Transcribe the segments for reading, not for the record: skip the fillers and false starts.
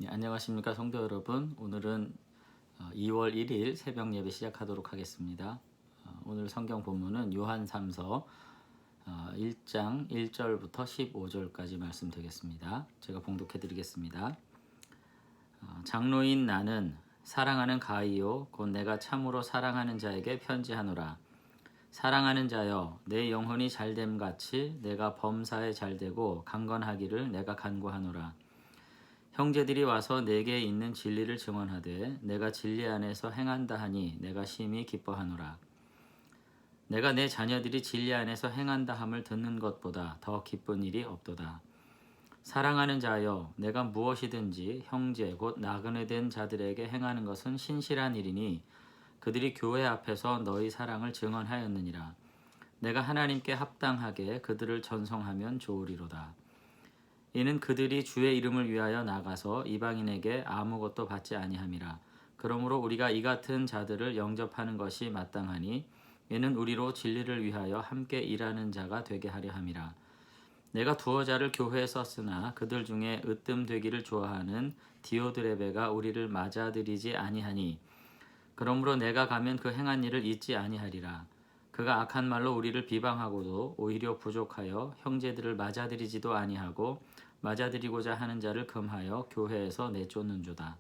안녕하십니까 성도 여러분. 오늘은 2월 1일 새벽 예배 시작하도록 하겠습니다. 오늘 성경 본문은 요한 3서 1장 1절부터 15절까지 말씀 되겠습니다. 제가 봉독해 드리겠습니다. 장로인 나는 사랑하는 가이요 곧 내가 참으로 사랑하는 자에게 편지하노라. 사랑하는 자여, 내 영혼이 잘됨 같이 내가 범사에 잘되고 강건하기를 내가 간구하노라. 형제들이 와서 내게 있는 진리를 증언하되 내가 진리 안에서 행한다 하니 내가 심히 기뻐하노라. 내가 내 자녀들이 진리 안에서 행한다 함을 듣는 것보다 더 기쁜 일이 없도다. 사랑하는 자여, 내가 무엇이든지 형제 곧 나그네 된 자들에게 행하는 것은 신실한 일이니 그들이 교회 앞에서 너희 사랑을 증언하였느니라. 내가 하나님께 합당하게 그들을 전송하면 좋으리로다. 이는 그들이 주의 이름을 위하여 나가서 이방인에게 아무것도 받지 아니함이라. 그러므로 우리가 이 같은 자들을 영접하는 것이 마땅하니 이는 우리로 진리를 위하여 함께 일하는 자가 되게 하려 함이라. 내가 두어 자를 교회에 썼으나 그들 중에 으뜸되기를 좋아하는 디오드레베가 우리를 맞아들이지 아니하니 그러므로 내가 가면 그 행한 일을 잊지 아니하리라. 그가 악한 말로 우리를 비방하고도 오히려 부족하여 형제들을 맞아들이지도 아니하고 맞아들이고자 하는 자를 금하여 교회에서 내쫓는도다.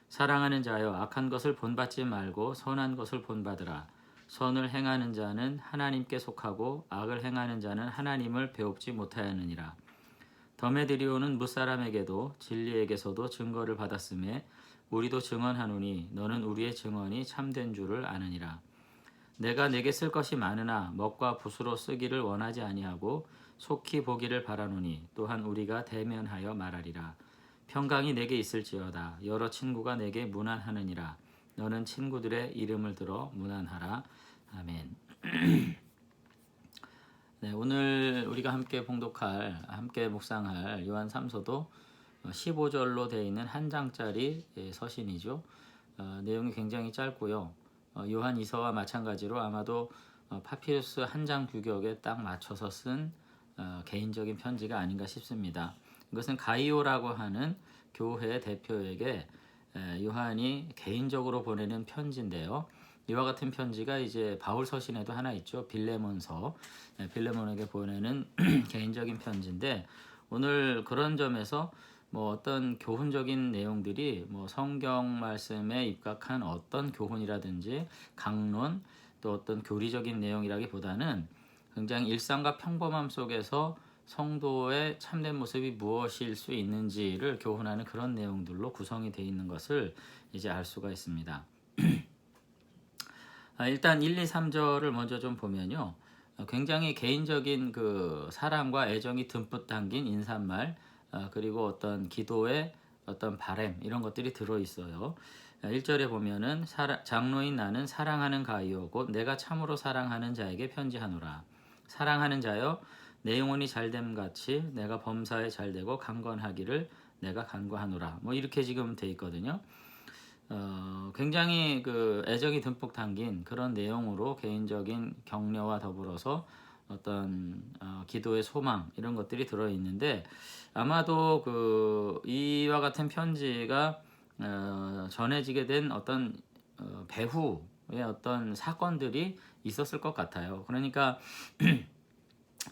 사랑하는 자여, 악한 것을 본받지 말고 선한 것을 본받으라. 선을 행하는 자는 하나님께 속하고 악을 행하는 자는 하나님을 배웁지 못하였느니라. 더메드리오는 무사람에게도 진리에게서도 증거를 받았음에 우리도 증언하노니 너는 우리의 증언이 참된 줄을 아느니라. 내가 내게 쓸 것이 많으나 먹과 붓으로 쓰기를 원하지 아니하고 속히 보기를 바라노니 또한 우리가 대면하여 말하리라. 평강이 내게 있을지어다. 여러 친구가 내게 문안하느니라. 너는 친구들의 이름을 들어 문안하라. 아멘. 네, 오늘 우리가 함께 함께 묵상할 요한 3서도 15절로 되어 있는 한 장짜리 서신이죠. 내용이 굉장히 짧고요. 요한 2서와 마찬가지로 아마도 파피루스 한 장 규격에 딱 맞춰서 쓴 개인적인 편지가 아닌가 싶습니다. 이것은 가이오라고 하는 교회 대표에게 요한이 개인적으로 보내는 편지인데요. 이와 같은 편지가 이제 바울 서신에도 하나 있죠. 빌레몬서. 빌레몬에게 보내는 개인적인 편지인데 오늘 그런 점에서 어떤 교훈적인 내용들이 성경 말씀에 입각한 어떤 교훈이라든지 강론 또 어떤 교리적인 내용이라기보다는 굉장히 일상과 평범함 속에서 성도의 참된 모습이 무엇일 수 있는지를 교훈하는 그런 내용들로 구성이 되어 있는 것을 이제 알 수가 있습니다. 일단 1, 2, 3절을 먼저 좀 보면요. 굉장히 개인적인 그 사랑과 애정이 듬뿍 담긴 인사말 그리고 어떤 기도의 어떤 바램 이런 것들이 들어있어요. 1절에 보면은 장로인 나는 사랑하는 가이오 곧 내가 참으로 사랑하는 자에게 편지하노라. 사랑하는 자여, 내 영혼이 잘됨 같이 내가 범사에 잘되고 강건하기를 내가 간구하노라. 이렇게 지금 돼 있거든요. 굉장히 그 애정이 듬뿍 담긴 그런 내용으로 개인적인 격려와 더불어서 어떤 기도의 소망 이런 것들이 들어 있는데 아마도 이와 같은 편지가 전해지게 된 어떤 배후의 어떤 사건들이 있었을 것 같아요. 그러니까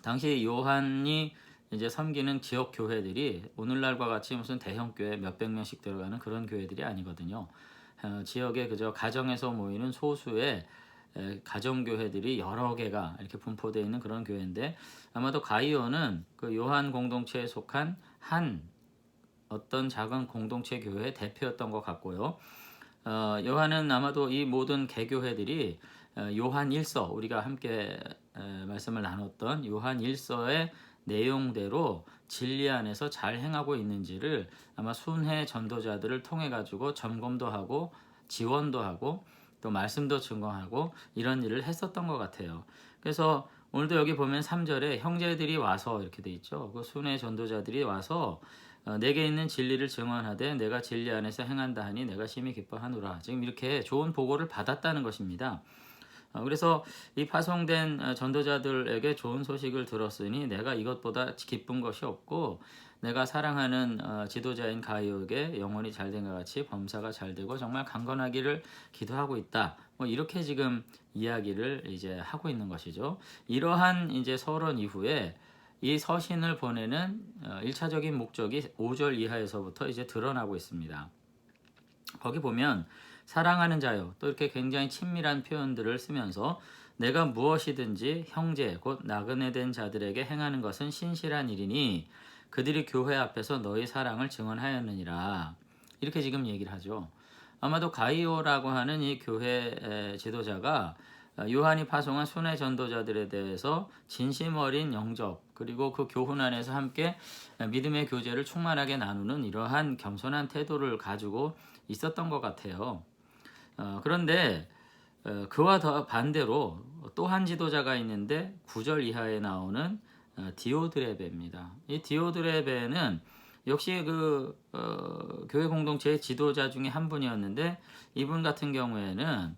당시 요한이 이제 섬기는 지역 교회들이 오늘날과 같이 무슨 대형 교회 몇백 명씩 들어가는 그런 교회들이 아니거든요. 지역에 그저 가정에서 모이는 소수의 가정교회들이 여러 개가 이렇게 분포되어 있는 그런 교회인데 아마도 가이오는 그 요한 공동체에 속한 한 어떤 작은 공동체 교회의 대표였던 것 같고요. 요한은 아마도 이 모든 개교회들이 요한 1서 우리가 함께 말씀을 나눴던 요한 1서의 내용대로 진리 안에서 잘 행하고 있는지를 아마 순회 전도자들을 통해 가지고 점검도 하고 지원도 하고 또 말씀도 증거하고 이런 일을 했었던 것 같아요. 그래서 오늘도 여기 보면 3절에 형제들이 와서 이렇게 돼 있죠. 그 순회 전도자들이 와서 내게 있는 진리를 증언하되 내가 진리 안에서 행한다 하니 내가 심히 기뻐하노라. 지금 이렇게 좋은 보고를 받았다는 것입니다. 그래서 이 파송된 전도자들에게 좋은 소식을 들었으니 내가 이것보다 기쁜 것이 없고 내가 사랑하는 지도자인 가이오에게 영혼이 잘된 것 같이 범사가 잘되고 정말 강건하기를 기도하고 있다. 뭐 이렇게 지금 이야기를 이제 하고 있는 것이죠. 이러한 이제 서론 이후에 이 서신을 보내는 1차적인 목적이 5절 이하에서부터 이제 드러나고 있습니다. 거기 보면 사랑하는 자요, 또 이렇게 굉장히 친밀한 표현들을 쓰면서 내가 무엇이든지 형제 곧 나그네 된 자들에게 행하는 것은 신실한 일이니 그들이 교회 앞에서 너희 사랑을 증언하였느니라. 이렇게 지금 얘기를 하죠. 아마도 가이오라고 하는 이 교회 지도자가 요한이 파송한 순회 전도자들에 대해서 진심 어린 영접 그리고 그 교훈 안에서 함께 믿음의 교제를 충만하게 나누는 이러한 겸손한 태도를 가지고 있었던 것 같아요. 그런데 그와 더 반대로 또 한 지도자가 있는데 9절 이하에 나오는 디오드레베입니다. 이 디오드레베는 역시 교회 공동체의 지도자 중에 한 분이었는데 이분 같은 경우에는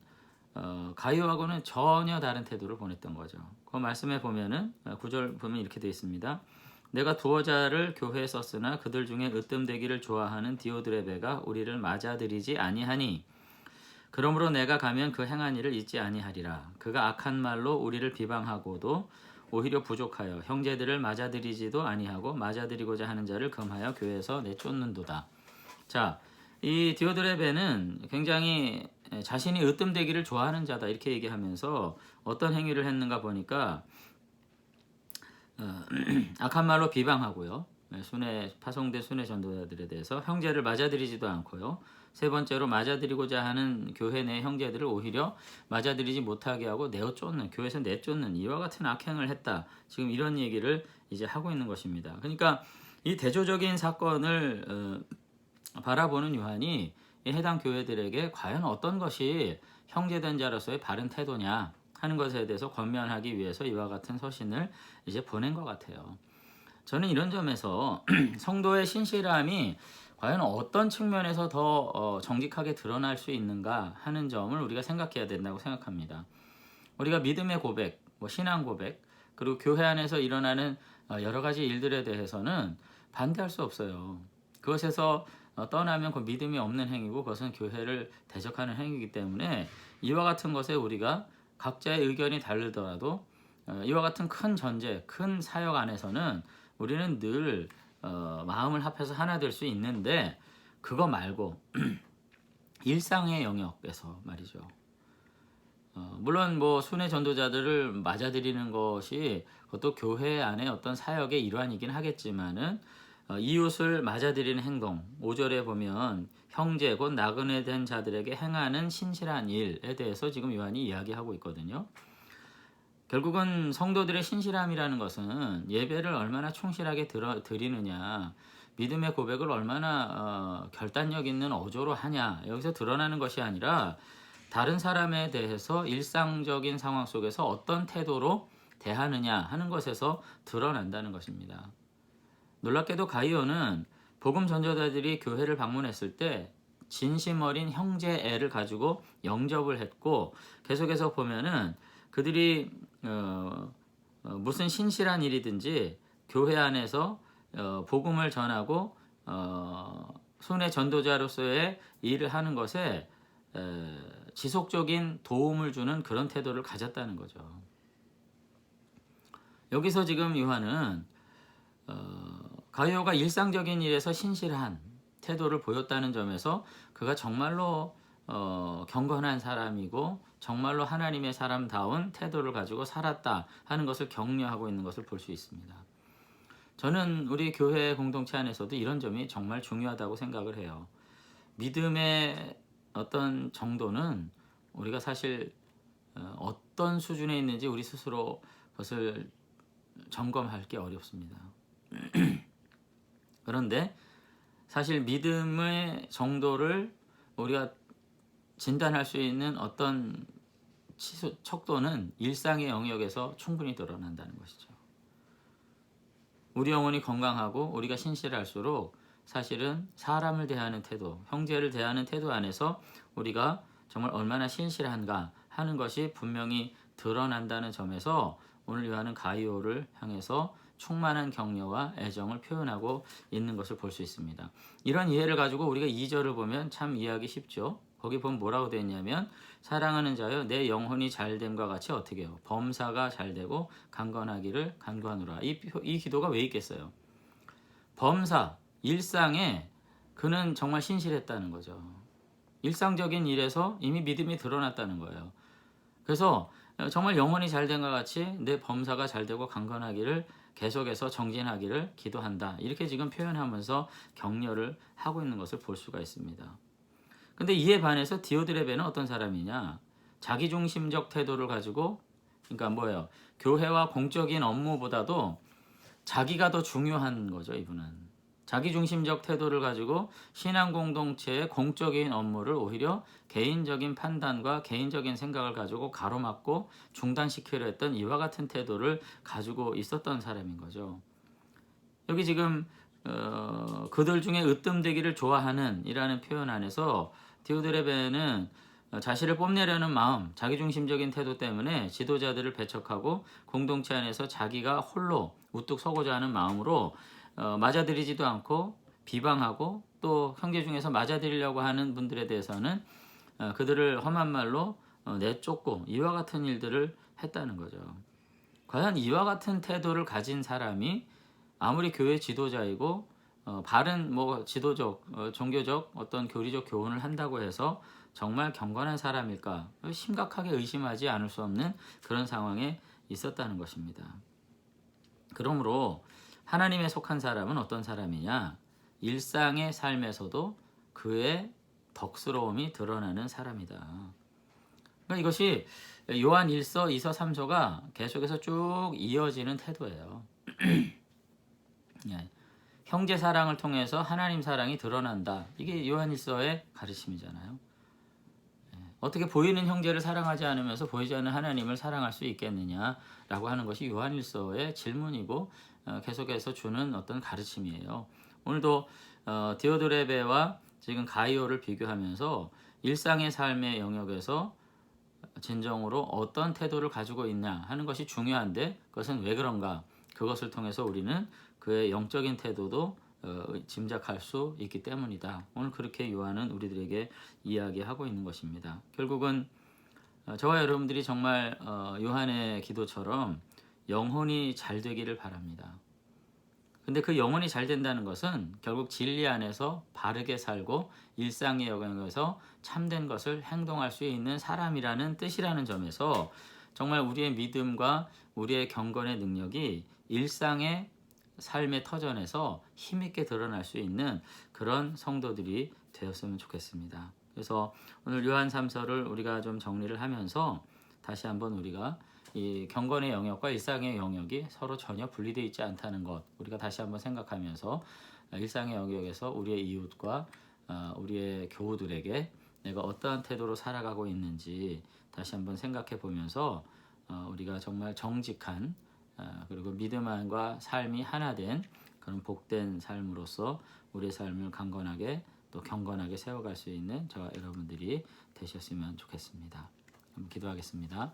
가이오하고는 전혀 다른 태도를 보냈던 거죠. 그 말씀에 보면은 9절 보면 이렇게 되어 있습니다. 내가 두어 자를 교회에 썼으나 그들 중에 으뜸되기를 좋아하는 디오드레베가 우리를 맞아들이지 아니하니 그러므로 내가 가면 그 행한 일을 잊지 아니하리라. 그가 악한 말로 우리를 비방하고도 오히려 부족하여 형제들을 맞아들이지도 아니하고 맞아들이고자 하는 자를 금하여 교회에서 내쫓는도다. 자, 이 디오드레베는 굉장히 자신이 으뜸되기를 좋아하는 자다 이렇게 얘기하면서 어떤 행위를 했는가 보니까 악한 말로 비방하고요. 파송된 순회 전도자들에 대해서 형제를 맞아들이지도 않고요. 세 번째로 맞아들이고자 하는 교회 내 형제들을 오히려 맞아들이지 못하게 하고 교회에서 내쫓는 이와 같은 악행을 했다. 지금 이런 얘기를 이제 하고 있는 것입니다. 그러니까 이 대조적인 사건을 바라보는 요한이 해당 교회들에게 과연 어떤 것이 형제된 자로서의 바른 태도냐 하는 것에 대해서 권면하기 위해서 이와 같은 서신을 이제 보낸 것 같아요. 저는 이런 점에서 성도의 신실함이 과연 어떤 측면에서 더 정직하게 드러날 수 있는가 하는 점을 우리가 생각해야 된다고 생각합니다. 우리가 믿음의 고백, 신앙 고백, 그리고 교회 안에서 일어나는 여러 가지 일들에 대해서는 반대할 수 없어요. 그것에서 떠나면 그 믿음이 없는 행위고 그것은 교회를 대적하는 행위이기 때문에 이와 같은 것에 우리가 각자의 의견이 다르더라도 이와 같은 큰 전제, 큰 사역 안에서는 우리는 늘 마음을 합해서 하나 될 수 있는데 그거 말고 일상의 영역에서 말이죠. 물론 순회 전도자들을 맞아들이는 것이 그것도 교회 안에 어떤 사역의 일환이긴 하겠지만은 이웃을 맞아들이는 행동 5절에 보면 형제 곧 나그네 된 자들에게 행하는 신실한 일에 대해서 지금 요한이 이야기하고 있거든요. 결국은 성도들의 신실함이라는 것은 예배를 얼마나 충실하게 드리느냐, 믿음의 고백을 얼마나 결단력 있는 어조로 하냐, 여기서 드러나는 것이 아니라 다른 사람에 대해서 일상적인 상황 속에서 어떤 태도로 대하느냐 하는 것에서 드러난다는 것입니다. 놀랍게도 가이오는 복음 전도자들이 교회를 방문했을 때 진심 어린 형제애를 가지고 영접을 했고 계속해서 보면은 그들이 무슨 신실한 일이든지 교회 안에서 복음을 전하고 순회 전도자로서의 일을 하는 것에 지속적인 도움을 주는 그런 태도를 가졌다는 거죠. 여기서 지금 요한은 가이오가 일상적인 일에서 신실한 태도를 보였다는 점에서 그가 정말로 경건한 사람이고 정말로 하나님의 사람다운 태도를 가지고 살았다 하는 것을 격려하고 있는 것을 볼 수 있습니다. 저는 우리 교회 공동체 안에서도 이런 점이 정말 중요하다고 생각을 해요. 믿음의 어떤 정도는 우리가 사실 어떤 수준에 있는지 우리 스스로 그것을 점검할 게 어렵습니다. 그런데 사실 믿음의 정도를 우리가 진단할 수 있는 어떤 척도는 일상의 영역에서 충분히 드러난다는 것이죠. 우리 영혼이 건강하고 우리가 신실할수록 사실은 사람을 대하는 태도, 형제를 대하는 태도 안에서 우리가 정말 얼마나 신실한가 하는 것이 분명히 드러난다는 점에서 오늘 요한은 가이오를 향해서 충만한 격려와 애정을 표현하고 있는 것을 볼 수 있습니다. 이런 이해를 가지고 우리가 2절을 보면 참 이해하기 쉽죠. 거기 보면 뭐라고 되어 있냐면 사랑하는 자여 내 영혼이 잘됨과 같이 어떻게 해요? 범사가 잘되고 강건하기를 간구하노라. 이 기도가 왜 있겠어요? 범사, 일상에 그는 정말 신실했다는 거죠. 일상적인 일에서 이미 믿음이 드러났다는 거예요. 그래서 정말 영혼이 잘된 것 같이 내 범사가 잘되고 강건하기를 계속해서 정진하기를 기도한다. 이렇게 지금 표현하면서 격려를 하고 있는 것을 볼 수가 있습니다. 근데 이에 반해서 디오드레베는 어떤 사람이냐? 자기중심적 태도를 가지고, 그러니까 뭐예요? 교회와 공적인 업무보다도 자기가 더 중요한 거죠, 이분은. 자기중심적 태도를 가지고 신앙 공동체의 공적인 업무를 오히려 개인적인 판단과 개인적인 생각을 가지고 가로막고 중단시키려 했던 이와 같은 태도를 가지고 있었던 사람인 거죠. 여기 지금 그들 중에 으뜸되기를 좋아하는 이라는 표현 안에서 디오드레베는 자신을 뽐내려는 마음, 자기중심적인 태도 때문에 지도자들을 배척하고 공동체 안에서 자기가 홀로 우뚝 서고자 하는 마음으로 맞아들이지도 않고 비방하고 또 형제 중에서 맞아들이려고 하는 분들에 대해서는 그들을 험한 말로 내쫓고 이와 같은 일들을 했다는 거죠. 과연 이와 같은 태도를 가진 사람이 아무리 교회 지도자이고 바른 뭐 지도적 종교적 어떤 교리적 교훈을 한다고 해서 정말 경건한 사람일까 심각하게 의심하지 않을 수 없는 그런 상황에 있었다는 것입니다. 그러므로 하나님에 속한 사람은 어떤 사람이냐? 일상의 삶에서도 그의 덕스러움이 드러나는 사람이다. 그러니까 이것이 요한 1서, 2서, 3서가 계속해서 쭉 이어지는 태도예요. 예. 형제 사랑을 통해서 하나님 사랑이 드러난다. 이게 요한 1서의 가르침이잖아요. 어떻게 보이는 형제를 사랑하지 않으면서 보이지 않는 하나님을 사랑할 수 있겠느냐라고 하는 것이 요한 1서의 질문이고 계속해서 주는 어떤 가르침이에요. 오늘도 디오드레베와 지금 가이오를 비교하면서 일상의 삶의 영역에서 진정으로 어떤 태도를 가지고 있냐 하는 것이 중요한데 그것은 왜 그런가? 그것을 통해서 우리는 그의 영적인 태도도 짐작할 수 있기 때문이다. 오늘 그렇게 요한은 우리들에게 이야기하고 있는 것입니다. 결국은 저와 여러분들이 정말 요한의 기도처럼 영혼이 잘 되기를 바랍니다. 근데 그 영혼이 잘 된다는 것은 결국 진리 안에서 바르게 살고 일상의 영역에서 참된 것을 행동할 수 있는 사람이라는 뜻이라는 점에서 정말 우리의 믿음과 우리의 경건의 능력이 일상의 삶의 터전에서 힘있게 드러날 수 있는 그런 성도들이 되었으면 좋겠습니다. 그래서 오늘 요한 3서를 우리가 좀 정리를 하면서 다시 한번 우리가 이 경건의 영역과 일상의 영역이 서로 전혀 분리되어 있지 않다는 것 우리가 다시 한번 생각하면서 일상의 영역에서 우리의 이웃과 우리의 교우들에게 내가 어떠한 태도로 살아가고 있는지 다시 한번 생각해 보면서 우리가 정말 정직한 그리고 믿음과 삶이 하나 된 그런 복된 삶으로서 우리의 삶을 강건하게 또 경건하게 세워갈 수 있는 저와 여러분들이 되셨으면 좋겠습니다. 한번 기도하겠습니다.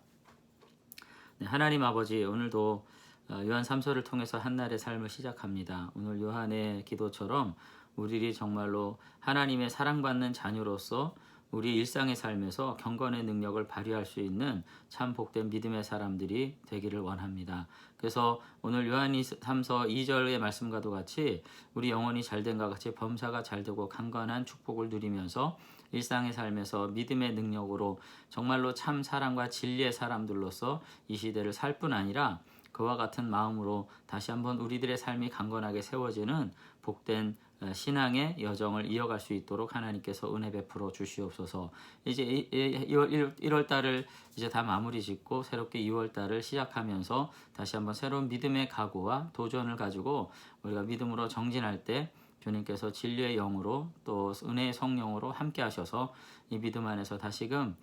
네, 하나님 아버지 오늘도 요한 3서를 통해서 한날의 삶을 시작합니다. 오늘 요한의 기도처럼 우리들이 정말로 하나님의 사랑받는 자녀로서 우리 일상의 삶에서 경건의 능력을 발휘할 수 있는 참 복된 믿음의 사람들이 되기를 원합니다. 그래서 오늘 요한 3서 2절의 말씀과도 같이 우리 영혼이 잘된과 같이 범사가 잘되고 강건한 축복을 누리면서 일상의 삶에서 믿음의 능력으로 정말로 참 사랑과 진리의 사람들로서 이 시대를 살 뿐 아니라 그와 같은 마음으로 다시 한번 우리들의 삶이 강건하게 세워지는 복된 신앙의 여정을 이어갈 수 있도록 하나님께서 은혜 베풀어 주시옵소서. 이제 1월 달을 이제 다 마무리 짓고 새롭게 2월 달을 시작하면서 다시 한번 새로운 믿음의 각오와 도전을 가지고 우리가 믿음으로 정진할 때 주님께서 진리의 영으로 또 은혜의 성령으로 함께 하셔서 이 믿음 안에서 다시금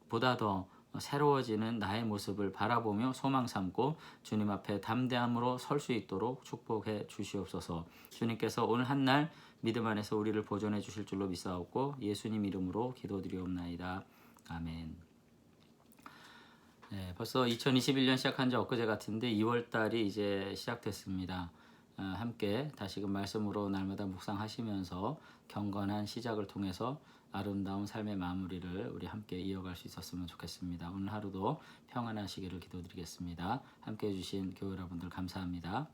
보다 더 새로워지는 나의 모습을 바라보며 소망 삼고 주님 앞에 담대함으로 설 수 있도록 축복해 주시옵소서. 주님께서 오늘 한날 믿음 안에서 우리를 보존해 주실 줄로 믿사옵고 예수님 이름으로 기도드리옵나이다. 아멘. 네, 벌써 2021년 시작한 지 엊그제 같은데 2월 달이 이제 시작됐습니다. 함께 다시금 말씀으로 날마다 묵상하시면서 경건한 시작을 통해서 아름다운 삶의 마무리를 우리 함께 이어갈 수 있었으면 좋겠습니다. 오늘 하루도 평안하시기를 기도드리겠습니다. 함께 해주신 교회 여러분들 감사합니다.